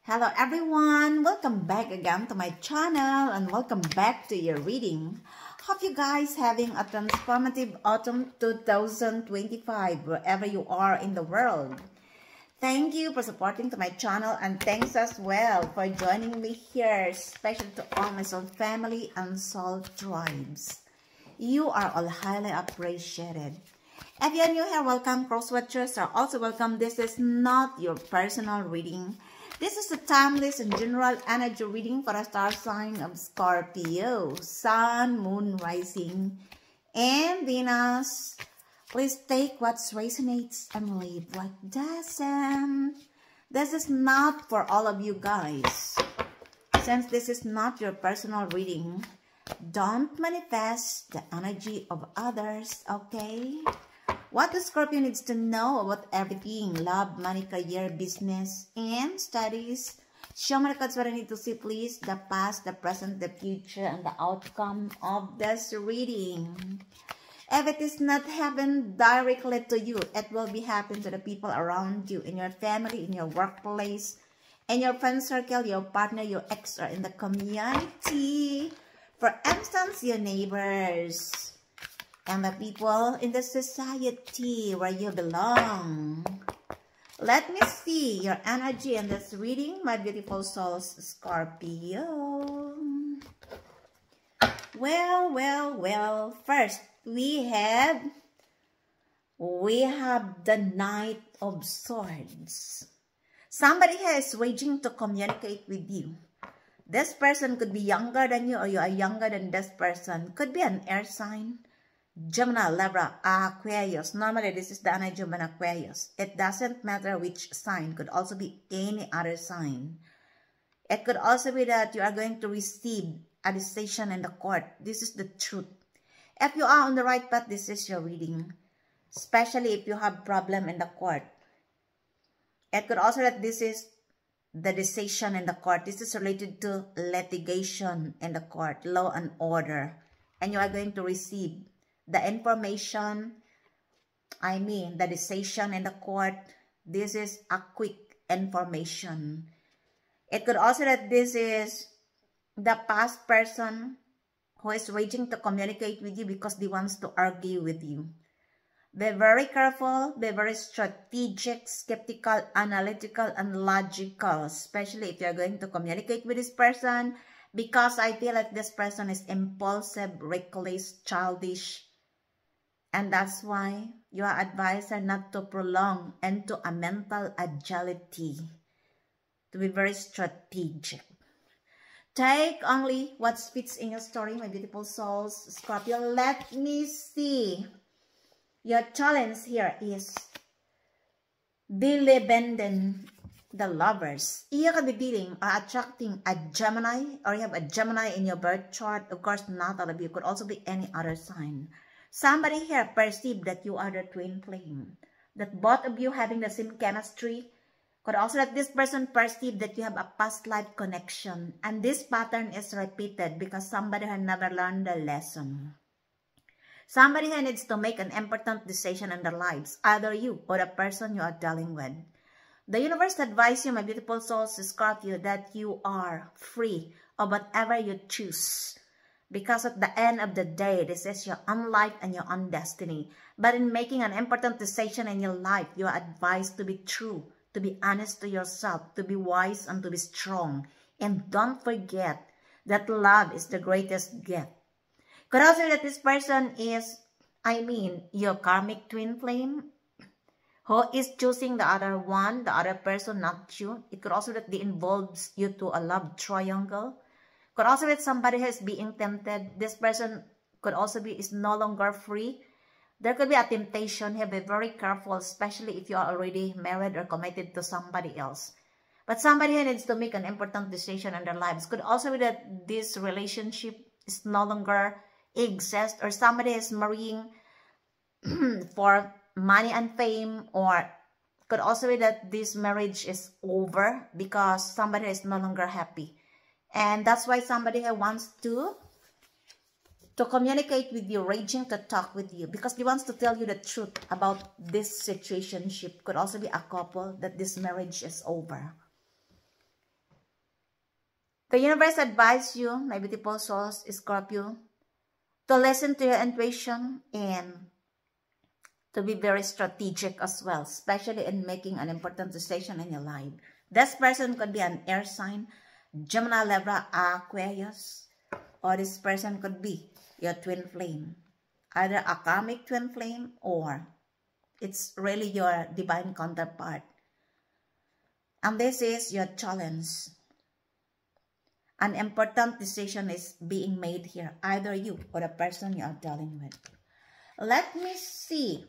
Hello everyone, welcome back again to my channel and welcome back to your reading. Hope you guys having a transformative autumn 2025 wherever you are in the world. Thank you for supporting to my channel and thanks as well for joining me here, especially to all my soul family and soul tribes. You are all highly appreciated. If you're new here, welcome. Cross watchers are also welcome. This is not your personal reading. This is a timeless and general energy reading for a star sign of Scorpio, Sun, Moon, Rising, and Venus. Please take what resonates and leave what doesn't. This is not for all of you guys. Since this is not your personal reading, don't manifest the energy of others, okay? What the Scorpio needs to know about everything, love, money, career, business, and studies. Show me the cards what I need to see, please. The past, the present, the future, and the outcome of this reading. If it is not happened directly to you, it will be happening to the people around you, in your family, in your workplace, in your friend circle, your partner, your ex, or in the community. For instance, your neighbors and the people in the society where you belong. Let me see your energy in this reading, my beautiful souls, Scorpio. Well. First, we have the Knight of Swords. Somebody here is waging to communicate with you. This person could be younger than you or you are younger than this person. Could be an air sign. Gemini, Libra, Aquarius. Normally, this is the energy of an Aquarius. It doesn't matter which sign. Could also be any other sign. It could also be that you are going to receive a decision in the court. This is the truth. If you are on the right path, this is your reading. Especially if you have problem in the court. It could also that this is the decision in the court. This is related to litigation in the court, law and order. And you are going to receive the information, the decision in the court. This is a quick information. It could also that this is the past person who is waiting to communicate with you because they wants to argue with you. Be very careful, be very strategic, skeptical, analytical, and logical, especially if you're going to communicate with this person, because I feel like this person is impulsive, reckless, childish, and that's why you are advised not to prolong into a mental agility, to be very strategic. Take only what fits in your story, my beautiful souls, Scorpio. Let me see. Your challenge here is abandon the lovers. You could be dealing or attracting a Gemini, or you have a Gemini in your birth chart. Of course, not all of you. Could also be any other sign. Somebody here perceived that you are the twin flame, that both of you having the same chemistry. Could also that this person perceived that you have a past life connection, and this pattern is repeated because somebody had never learned the lesson. Somebody here needs to make an important decision in their lives, either you or the person you are dealing with. The universe advises you, my beautiful souls, Scorpio, that you are free of whatever you choose. Because at the end of the day, this is your own life and your own destiny. But in making an important decision in your life, you are advised to be true, to be honest to yourself, to be wise and to be strong. And don't forget that love is the greatest gift. Could also be that this person is, your karmic twin flame, who is choosing the other one, the other person, not you. It could also that they involves you to a love triangle. Could also be that somebody has being tempted. This person could also be is no longer free. There could be a temptation here. Be very careful, especially if you are already married or committed to somebody else. But somebody here needs to make an important decision in their lives. Could also be that this relationship is no longer exist, or somebody is marrying for money and fame, or could also be that this marriage is over because somebody is no longer happy. And that's why somebody here wants to communicate with you, raging to talk with you, because he wants to tell you the truth about this situationship. Could also be a couple that this marriage is over. The universe advises you, my beautiful souls, Scorpio, to listen to your intuition and to be very strategic as well, especially in making an important decision in your life. This person could be an air sign, Gemini, Libra, Aquarius, or this person could be your twin flame, either a karmic twin flame or it's really your divine counterpart. And this is your challenge. An important decision is being made here, either you or the person you are dealing with. Let me see.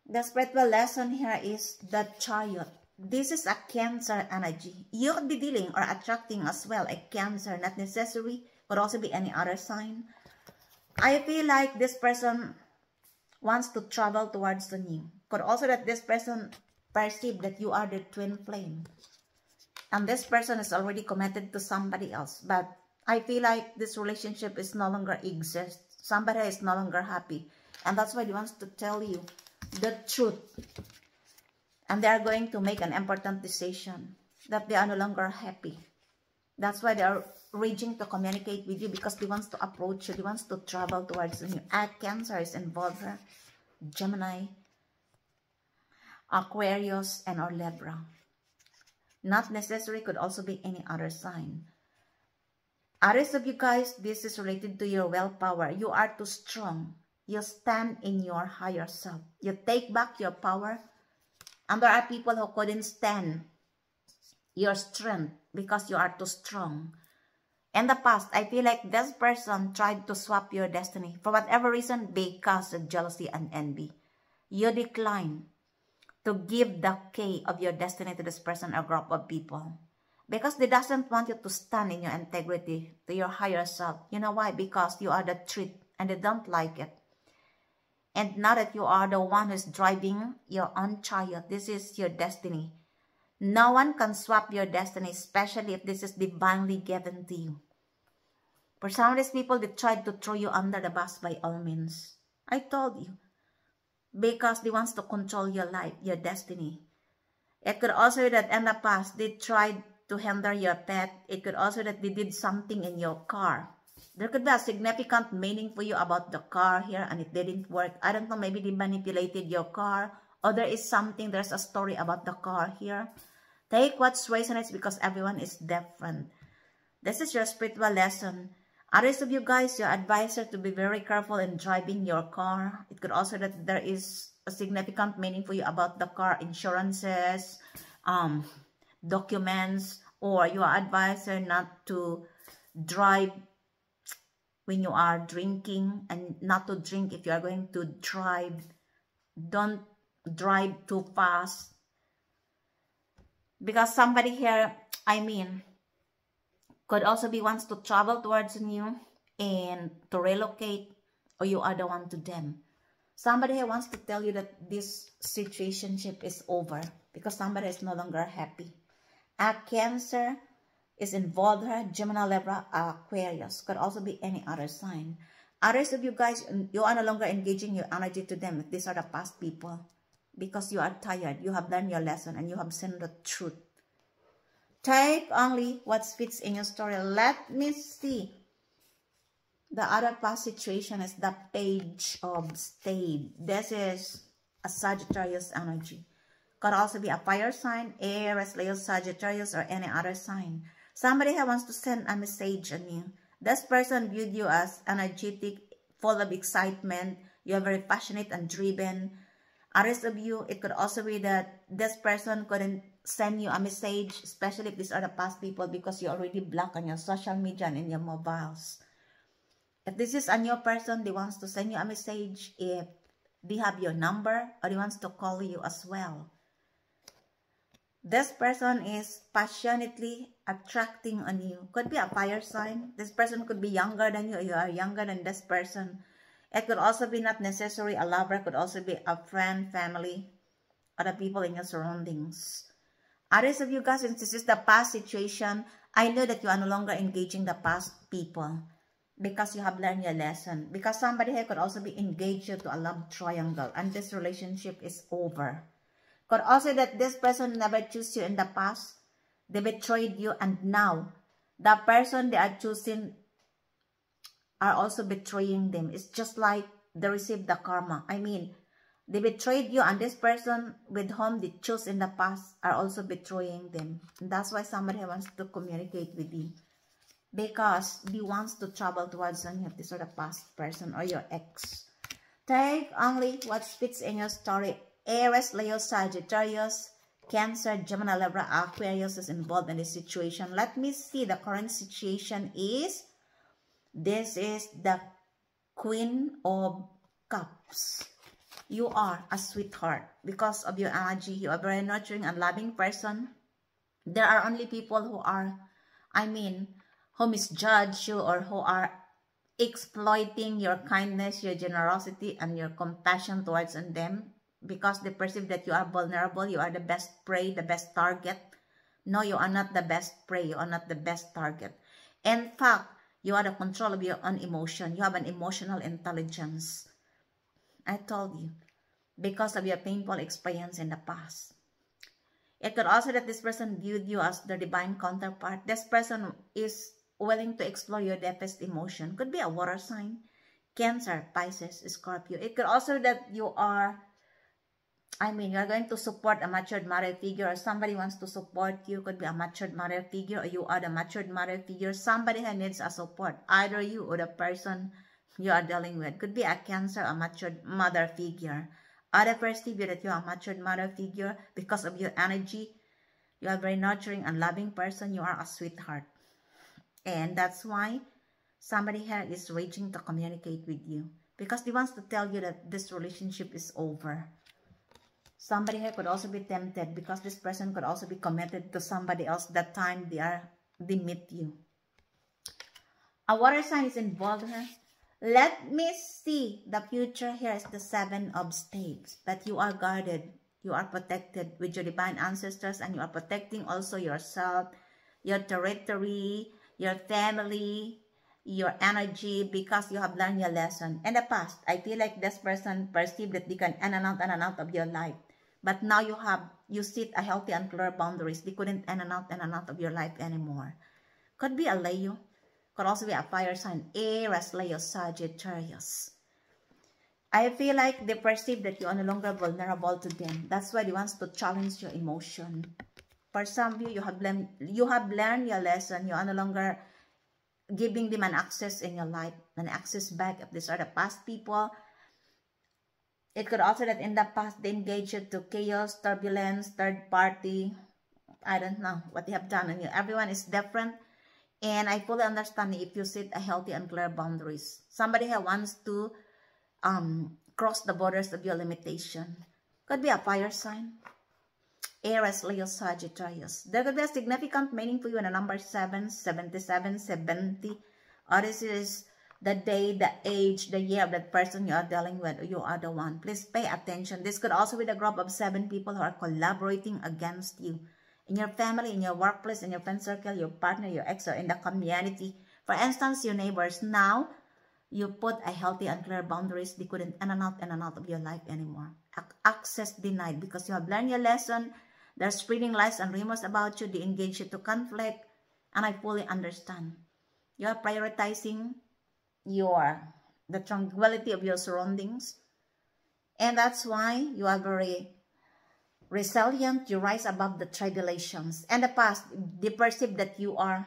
The spiritual lesson here is the Chariot. This is a Cancer energy. You could be dealing or attracting as well a Cancer, not necessary, could also be any other sign. I feel like this person wants to travel towards the new. Could also that this person perceive that you are the twin flame. And this person is already committed to somebody else. But I feel like this relationship is no longer exists. Somebody is no longer happy. And that's why he wants to tell you the truth. And they are going to make an important decision that they are no longer happy. That's why they are raging to communicate with you, because they wants to approach you. They wants to travel towards you. Cancer is involved here. Gemini, Aquarius, and or Libra. Not necessary, could also be any other sign. Others of you guys, this is related to your willpower. You are too strong. You stand in your higher self. You take back your power. And there are people who couldn't stand your strength because you are too strong. In the past, I feel like this person tried to swap your destiny for whatever reason, because of jealousy and envy. You decline to give the key of your destiny to this person or group of people, because they doesn't want you to stand in your integrity to your higher self. You know why? Because you are the truth and they don't like it. And now that you are the one who's driving your own chariot, this is your destiny. No one can swap your destiny, especially if this is divinely given to you. For some of these people, they tried to throw you under the bus by all means. I told you. Because they want to control your life, your destiny. It could also be that in the past, they tried to hinder your pet. It could also be that they did something in your car. There could be a significant meaning for you about the car here, and it didn't work. I don't know, maybe they manipulated your car, or there is something, there's a story about the car here. Take what resonates, because everyone is different. This is your spiritual lesson. Others of you guys, your advisor to be very careful in driving your car. It could also that there is a significant meaning for you about the car, insurances, documents, or your advisor not to drive when you are drinking, and not to drink if you are going to drive. Don't drive too fast. Because somebody here, could also be wants to travel towards you and to relocate, or you are the one to them. Somebody here wants to tell you that this situationship is over because somebody is no longer happy. A Cancer is involved here. Gemini, Libra, Aquarius. Could also be any other sign. Others of you guys, you are no longer engaging your energy to them. These are the past people. Because you are tired. You have learned your lesson and you have seen the truth. Take only what fits in your story. Let me see. The other past situation is the Page of Spades. This is a Sagittarius energy. Could also be a fire sign, Aries, Leo, Sagittarius, or any other sign. Somebody here wants to send a message on you. This person viewed you as energetic, full of excitement. You are very passionate and driven. Others of you, it could also be that this person couldn't send you a message, especially if these are the past people, because you already blocked on your social media and in your mobiles. If this is a new person, they wants to send you a message if they have your number, or they wants to call you as well. This person is passionately attracting on you. Could be a fire sign. This person could be younger than you, or you are younger than this person. It could also be not necessarily a lover. It could also be a friend, family, or the people in your surroundings. Others of you guys, since this is the past situation, I know that you are no longer engaging the past people because you have learned your lesson. Because somebody here could also be engaged you to a love triangle, and this relationship is over. Could also that this person never chose you in the past. They betrayed you, and now the person they are choosing are also betraying them. It's just like they received the karma. I mean, they betrayed you, and this person with whom they chose in the past are also betraying them. And that's why somebody wants to communicate with you, because he wants to travel towards you if this is the past person or your ex. Take only what fits in your story. Aries, Leo, Sagittarius, Cancer, Gemini, Libra, Aquarius is involved in this situation. Let me see. The current situation is, this is the Queen of Cups. You are a sweetheart. Because of your energy, you are a very nurturing and loving person. There are only people who are, who misjudge you or who are exploiting your kindness, your generosity, and your compassion towards them, because they perceive that you are vulnerable, you are the best prey, the best target. No, you are not the best prey, you are not the best target. In fact, you are the control of your own emotion. You have an emotional intelligence. I told you, because of your painful experience in the past. It could also that this person viewed you as the divine counterpart. This person is willing to explore your deepest emotion. Could be a water sign, Cancer, Pisces, Scorpio. It could also that you are, you're going to support a matured mother figure, or somebody wants to support you. Could be a matured mother figure, or you are the matured mother figure. Somebody who needs a support, either you or the person you are dealing with. Could be a Cancer, a matured mother figure. Other perceive you that you are a matured mother figure because of your energy. You are a very nurturing and loving person. You are a sweetheart. And that's why somebody here is raging to communicate with you, because they wants to tell you that this relationship is over. Somebody here could also be tempted, because this person could also be committed to somebody else that time they meet you. A water sign is involved here. Let me see. The future here is the Seven of Spades. But you are guarded. You are protected with your divine ancestors, and you are protecting also yourself, your territory, your family, your energy, because you have learned your lesson. In the past, I feel like this person perceived that they can in and out of your life. But now you set a healthy and clear boundaries. They couldn't in and out of your life anymore. Could be a Leo. Could also be a fire sign. Aries, Leo, Sagittarius. I feel like they perceive that you are no longer vulnerable to them. That's why they want to challenge your emotion. For some of you, you have learned your lesson. You are no longer giving them an access in your life, an access back. If these are the past people, it could also that in the past they engage you to chaos, turbulence, third party. I don't know what they have done on you. Everyone is different. And I fully understand if you set a healthy and clear boundaries. Somebody here wants to cross the borders of your limitation. Could be a fire sign. Aries, Leo, Sagittarius. There could be a significant meaning for you in the number 7, 77, 70. Or this is the day, the age, the year of that person you are dealing with, or you are the one. Please pay attention. This could also be the group of 7 people who are collaborating against you. In your family, in your workplace, in your friend circle, your partner, your ex, or in the community. For instance, your neighbors. Now, you put a healthy and clear boundaries. They couldn't in and out of your life anymore. Access denied because you have learned your lesson. They're spreading lies and rumors about you. They engage you to conflict. And I fully understand. You are prioritizing the tranquility of your surroundings. And that's why you are very resilient. You rise above the tribulations. In the past, they perceive that you are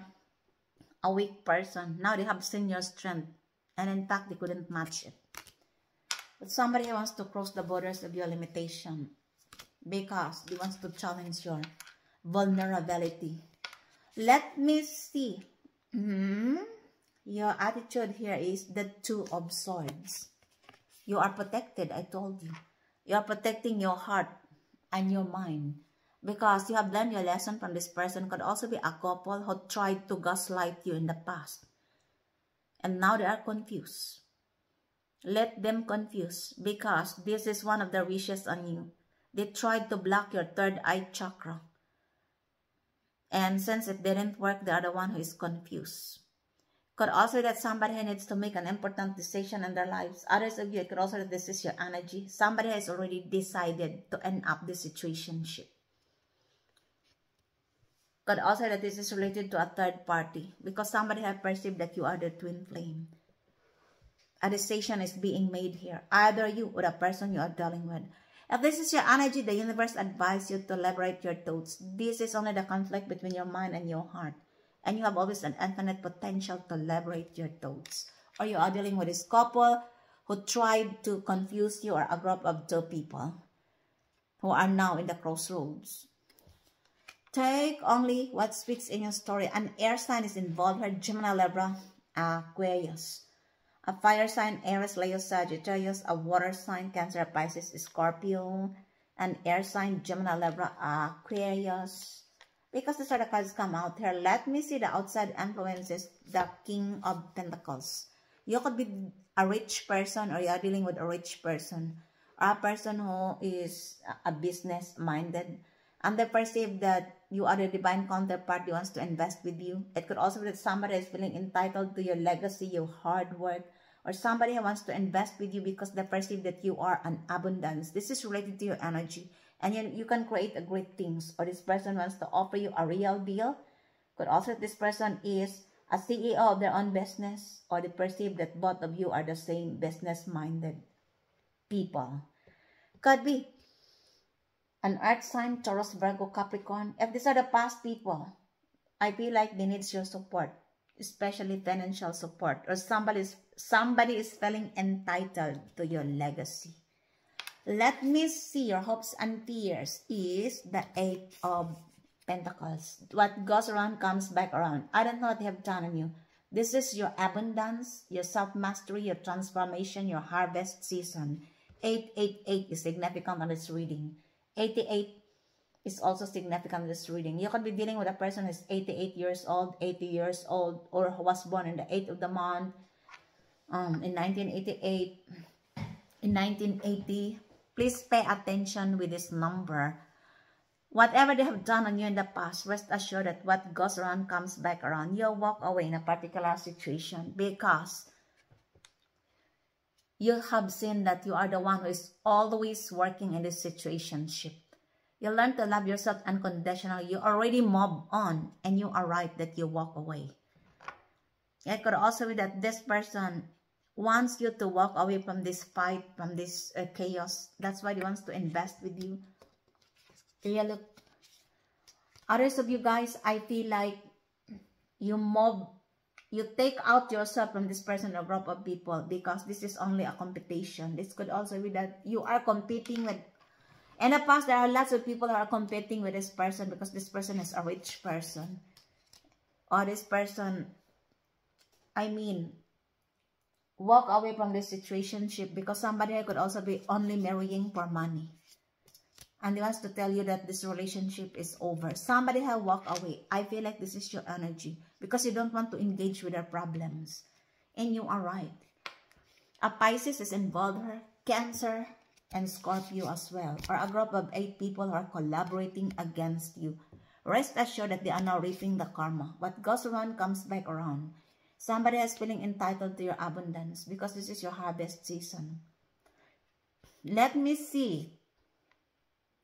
a weak person. Now they have seen your strength. And in fact, they couldn't match it. But somebody wants to cross the borders of your limitation because they want to challenge your vulnerability. Let me see. Your attitude here is the Two of Swords. You are protected, I told you. You are protecting your heart and your mind because you have learned your lesson from this person. Could also be a couple who tried to gaslight you in the past. And now they are confused. Let them confuse because this is one of their wishes on you. They tried to block your third eye chakra. And since it didn't work, they are the one who is confused. Could also that somebody needs to make an important decision in their lives. Others of you, it could also that this is your energy. Somebody has already decided to end up the situationship. could also that this is related to a third party because somebody have perceived that you are the twin flame. A decision is being made here, either you or the person you are dealing with. If this is your energy, the universe advises you to liberate your thoughts. This is only the conflict between your mind and your heart. And you have always an infinite potential to liberate your thoughts. Or you are dealing with this couple who tried to confuse you, or a group of two people who are now in the crossroads. Take only what speaks in your story. An air sign is involved here, Gemini, Libra, Aquarius. A fire sign, Aries, Leo, Sagittarius. A water sign, Cancer, Pisces, Scorpio. An air sign, Gemini, Libra, Aquarius. Because these are the cards come out here, let me see the outside influences, the King of Pentacles. You could be a rich person, or you are dealing with a rich person, or a person who is a business-minded, and they perceive that you are the divine counterpart who wants to invest with you. It could also be that somebody is feeling entitled to your legacy, your hard work, or somebody who wants to invest with you because they perceive that you are an abundance. This is related to your energy. And you can create a great things. Or this person wants to offer you a real deal. Could also this person is a CEO of their own business. Or they perceive that both of you are the same business-minded people. Could be an earth sign, Taurus, Virgo, Capricorn. If these are the past people, I feel like they need your support. Especially financial support. Or somebody is feeling entitled to your legacy. Let me see your hopes and fears is the Eight of Pentacles. What goes around comes back around. I don't know what they have done on you. This is your abundance, your self-mastery, your transformation, your harvest season. 888 is significant on this reading. 88 is also significant on this reading. You could be dealing with a person who is 88 years old, 80 years old, or who was born in the 8th of the month, in 1988, in 1980. Please pay attention with this number. Whatever they have done on you in the past, rest assured that what goes around comes back around. You'll walk away in a particular situation because you have seen that you are the one who is always working in this situationship. You learn to love yourself unconditionally. You already move on and you are right that you walk away. It could also be that this person wants you to walk away from this fight, from this chaos. That's why he wants to invest with you. Yeah, look. Others of you guys, I feel like you take out yourself from this person or group of people because this is only a competition. This could also be that you are competing with, in the past there are lots of people who are competing with this person because this person is a rich person. Or this person, walk away from this situationship because somebody could also be only marrying for money. And he wants to tell you that this relationship is over. Somebody has walked away. I feel like this is your energy because you don't want to engage with their problems. And you are right. A Pisces is involved here, Cancer and Scorpio as well. Or a group of 8 people who are collaborating against you. Rest assured that they are now reaping the karma. What goes around comes back around. Somebody is feeling entitled to your abundance because this is your harvest season. Let me see.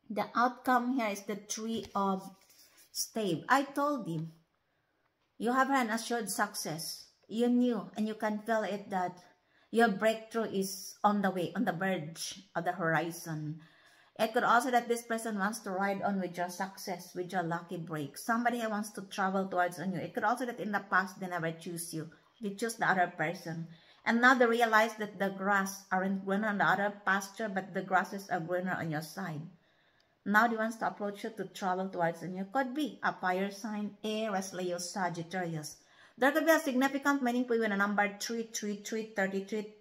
The outcome here is the 3 of Staves. I told you, you have an assured success. You knew and you can feel it that your breakthrough is on the way, on the verge of the horizon. It could also that this person wants to ride on with your success, with your lucky break. Somebody wants to travel towards on you. It could also that in the past they never choose you. They choose the other person. And now they realize that the grass aren't greener on the other pasture, but the grasses are greener on your side. Now they wants to approach you to travel towards on you. Could be a fire sign, Aries, Leo, Sagittarius. There could be a significant meaning for you in a number 3, 33, 33,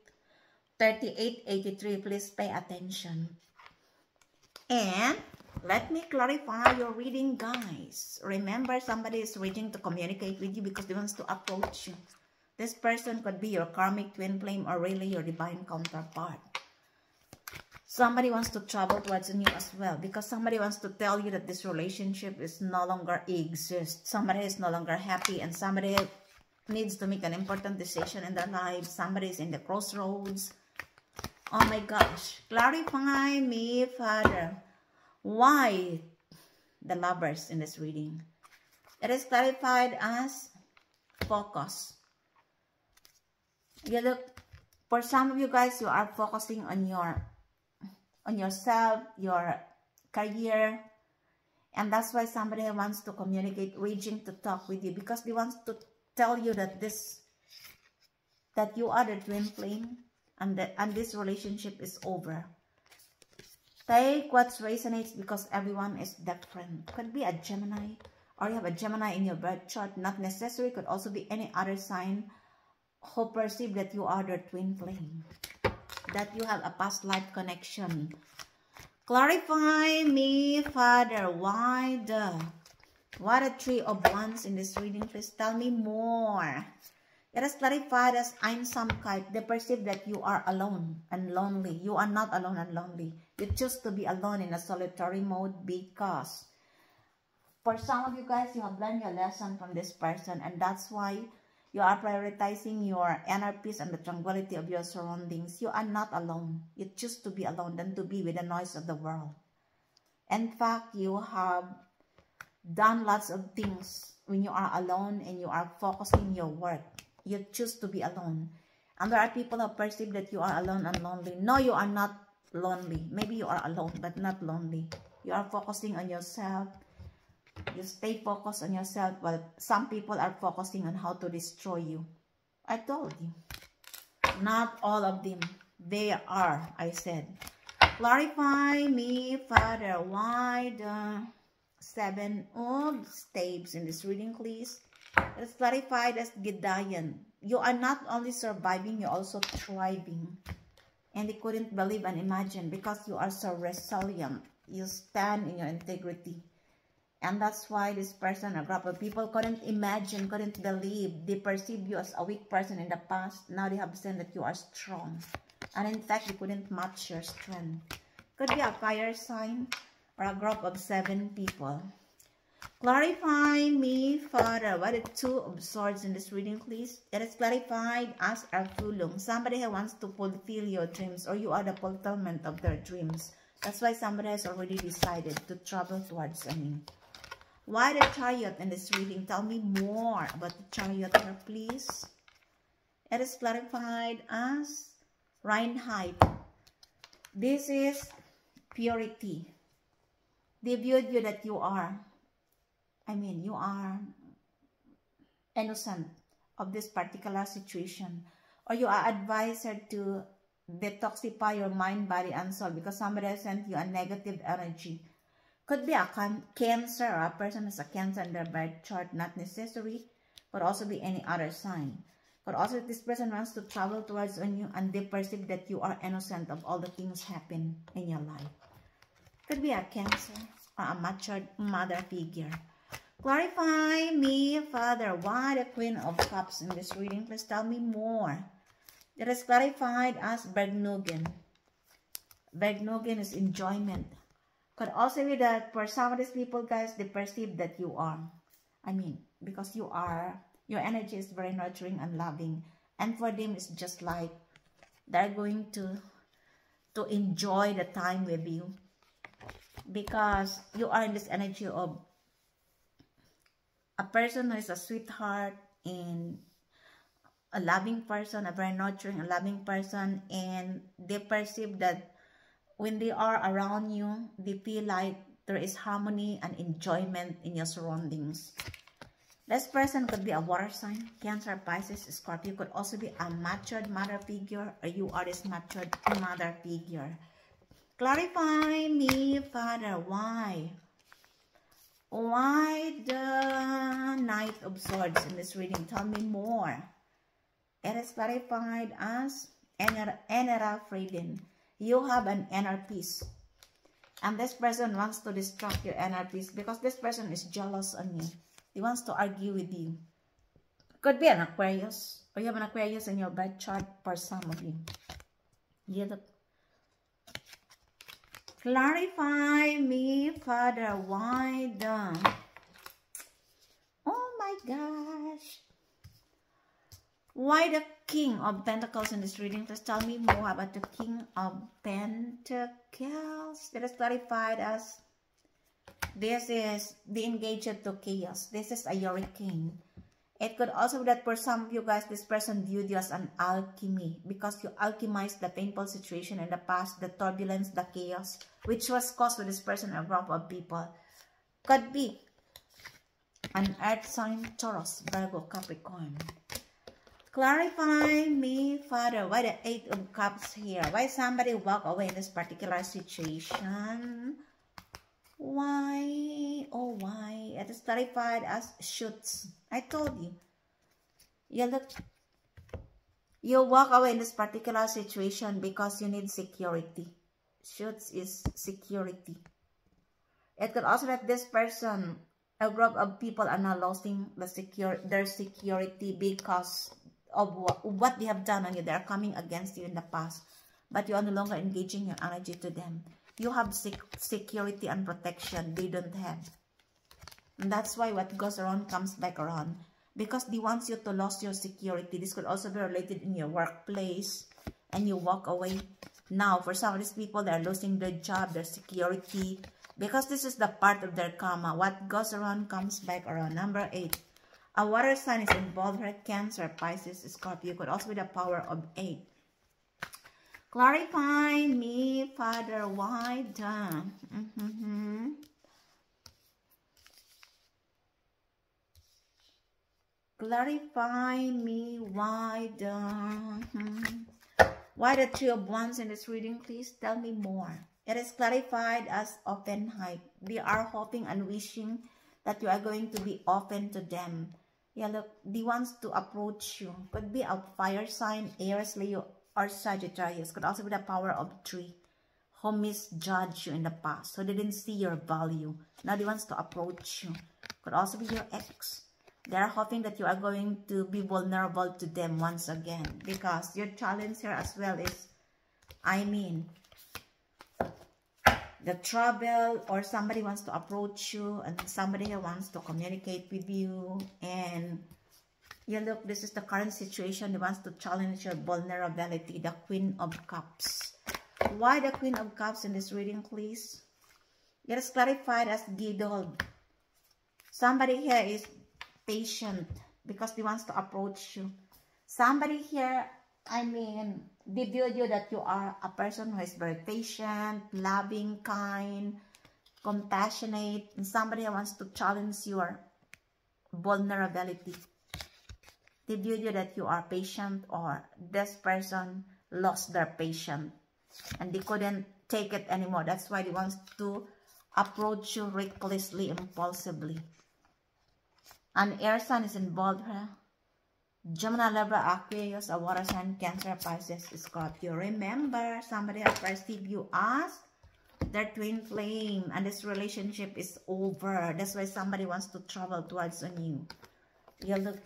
38, 83. Please pay attention. And let me clarify your reading, guys. Remember, somebody is reading to communicate with you because they want to approach you. This person could be your karmic twin flame or really your divine counterpart. Somebody wants to travel towards you as well because somebody wants to tell you that this relationship is no longer exists. Somebody is no longer happy and somebody needs to make an important decision in their lives. Somebody is in the crossroads. Oh my gosh. Clarify me, Father. Why the Lovers in this reading? It is clarified as focus. You look, for some of you guys, you are focusing on yourself, your career, and that's why somebody wants to communicate, raging to talk with you, because they want to tell you that you are the twin flame, and this relationship is over. Take what resonates, because everyone is different. Could be a Gemini, or you have a Gemini in your birth chart. Not necessary. Could also be any other sign who perceive that you are their twin flame, that you have a past life connection. Clarify me, Father. Why the Three of Wands in this reading? Please tell me more. It is clarified as Einsamkeit. They perceive that you are alone and lonely. You are not alone and lonely. You choose to be alone in a solitary mode, because for some of you guys, you have learned your lesson from this person, and that's why you are prioritizing your inner peace and the tranquility of your surroundings. You are not alone. You choose to be alone than to be with the noise of the world. In fact, you have done lots of things when you are alone and you are focusing your work. You choose to be alone. And there are people who perceive that you are alone and lonely. No, you are not lonely. Maybe you are alone, but not lonely. You are focusing on yourself. You stay focused on yourself, while some people are focusing on how to destroy you. I told you. Not all of them. They are, I said. Clarify me, Father. Why the Seven of Staves in this reading, please? It's clarified as Gideon. You are not only surviving, you're also thriving. And they couldn't believe and imagine, because you are so resilient. You stand in your integrity. And that's why this person, a group of people, couldn't imagine, couldn't believe. They perceived you as a weak person in the past. Now they have seen that you are strong. And in fact, they couldn't match your strength. Could be a fire sign or a group of 7 people. Clarify me, Father. What are the Two of Swords in this reading, please? It is clarified as Erfülung. Somebody who wants to fulfill your dreams, or you are the fulfillment of their dreams. That's why somebody has already decided to travel towards me. Why the Chariot in this reading? Tell me more about the Chariot here, please. It is clarified as Reinheit. This is purity. They viewed you that you are, you are innocent of this particular situation. Or you are advised to detoxify your mind, body, and soul, because somebody has sent you a negative energy. Could be a Cancer, or a person has a Cancer in their birth chart, not necessary. Could also be any other sign. But also this person wants to travel towards you, and they perceive that you are innocent of all the things happen in your life. Could be a Cancer or a matured mother figure. Clarify me, Father. Why the Queen of Cups in this reading? Please tell me more. It is clarified as Vergnügen. Vergnügen is enjoyment. Could also be that for some of these people, guys, they perceive that you are, because you are, your energy is very nurturing and loving. And for them, it's just like they're going to enjoy the time with you, because you are in this energy of a person who is a sweetheart and a loving person, a very nurturing and loving person, and they perceive that when they are around you, they feel like there is harmony and enjoyment in your surroundings. This person could be a water sign, Cancer, Pisces, Scorpio. Could also be a matured mother figure, or you are this matured mother figure. Clarify me, Father. Why? Why the Knight of Swords in this reading? Tell me more. It is clarified as Innere Frieden. You have an inner peace. And this person wants to distract your inner peace, because this person is jealous on you. He wants to argue with you. Could be an Aquarius, or you have an Aquarius in your birth chart for some of you. Clarify me, Father. Why the... Oh my gosh. Why the King of Pentacles in this reading? Just tell me more about the King of Pentacles. It is clarified as This is the engaged to chaos. This is a hurricane. It could also be that for some of you guys, this person viewed you as an alchemy because you alchemized the painful situation in the past, the turbulence, the chaos, which was caused with this person or group of people. Could be an earth sign, Taurus, Virgo, Capricorn. Clarify me, Father, why the Eight of Cups here? Why somebody walk away in this particular situation? Why? Oh, why? It is clarified as shoots. I told you. You walk away in this particular situation because you need security. Shoots is security. It could also that this person, a group of people are now losing their security because of what they have done on you. They are coming against you in the past, but you are no longer engaging your energy to them. You have security and protection they don't have. And that's why what goes around comes back around. Because they want you to lose your security. This could also be related in your workplace. And you walk away. Now, for some of these people, they're losing their job, their security. Because this is the part of their karma. What goes around comes back around. Number 8. A water sign is involved here. Cancer, Pisces, Scorpio. Could also be the power of 8. Clarify me, Father, why done? Clarify me, why done? Why the Three of Wands in this reading? Please tell me more. It is clarified as open hype. They are hoping and wishing that you are going to be open to them. Yeah, look, they want to approach you. Could be a fire sign, Aries, Leo, or Sagittarius. Could also be the power of 3 who misjudged you in the past. So they didn't see your value. Now they want to approach you. Could also be your ex. They are hoping that you are going to be vulnerable to them once again. Because your challenge here as well is, the trouble, or somebody wants to approach you and somebody here wants to communicate with you. And yeah, look, this is the current situation. He wants to challenge your vulnerability. The Queen of Cups. Why the Queen of Cups in this reading, please? It is clarified as Gidol. Somebody here is patient because he wants to approach you. Somebody here, they view you that you are a person who is very patient, loving, kind, compassionate, and somebody who wants to challenge your vulnerability. They view you that you are patient, or this person lost their patience and they couldn't take it anymore. That's why they want to approach you recklessly, impulsively. An air sign is involved here. Gemini, Libra, Aquarius, a water sign, Cancer, Pisces, Scorpio. Remember, somebody has perceived you as their twin flame, and this relationship is over. That's why somebody wants to travel towards you. You look,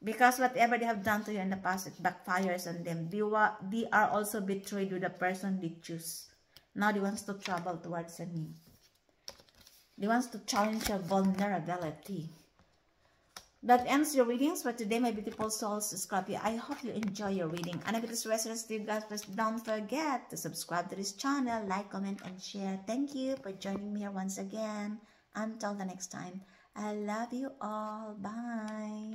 because whatever they have done to you in the past, it backfires on them. They are also betrayed with the person they choose. Now they want to travel towards you. They want to challenge your vulnerability. That ends your readings for today, my beautiful souls, Scorpio. I hope you enjoy your reading. And if it is resonates to you guys, please don't forget to subscribe to this channel, like, comment, and share. Thank you for joining me here once again. Until the next time, I love you all. Bye.